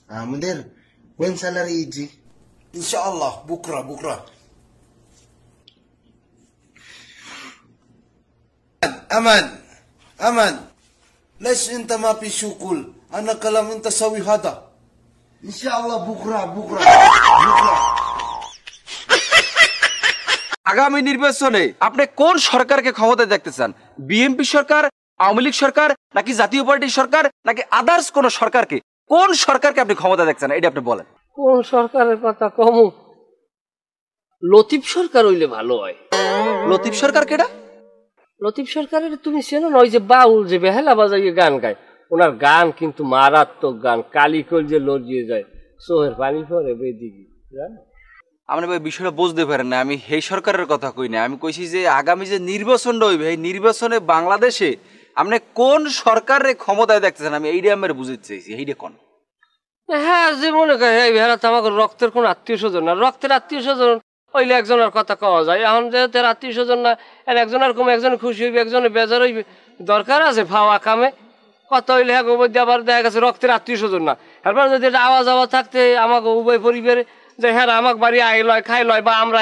আমাদের وين سالري يجي ان شاء الله بكره امان ليش انت ما في شغل انا كلام انت سوي هذا ان شاء الله بكره আগামী নির্বাচনে আপনি কোন সরকারকে ক্ষমতায় দেখতে চান? বিএনপি সরকার, আওয়ামী লীগ সরকার, নাকি জাতীয় পার্টির সরকার, নাকি আদার্স কোন সরকারকে? কোন সরকারকে আপনি ক্ষমতায় দেখছেন এটা আপনি বলেন। কোন সরকারের কথা কমু? লতিফ সরকার হইলে ভালো হয়। লতিফ সরকার কেডা? লতিফ সরকারের তুমি চেনো না? ওই যে বাউল যে বেহালা বাজাইয়ে গান গায়, ওনার গান কিন্তু মারাত্মক গান, কালিকল যে লড়িয়ে যায়, চোখের পানি পরে বেদিকে, জানো? আপনি ভাই বিষয়টা বুঝতে পারেন না, আমি এই সরকারের কথা কই না, আমি কইছি যে আগামী যে নির্বাচনটা হইবে এই নির্বাচনে বাংলাদেশে আপনি কোন সরকারের ক্ষমতায় দেখতেছেন আমি এইটা আমার বুঝতে চাইছি, এইটা কোন? হ্যাঁ, যে মনে করে এই বেহারা তো আমাকে রক্তের কোন আত্মীয় স্বজন না, রক্তের আত্মীয় স্বজন হইলে একজনের কথা কওয়া যায়। এখন যেহেতু আত্মীয় স্বজন না, একজনের কম একজনে খুশি হইবে, একজনে বেজার হইবে, দরকার আছে ফাওয়া কামে কথা হইলে হ্যাঁ মধ্যে আবার দেখা গেছে রক্তের আত্মীয় স্বজন না, এরপর যদি এটা আওয়াজ থাকতে আমাকে উভয় পরিবারে যে হ্যাঁ আমাকে বাড়ি আই লয় খাই লয় বা আমরা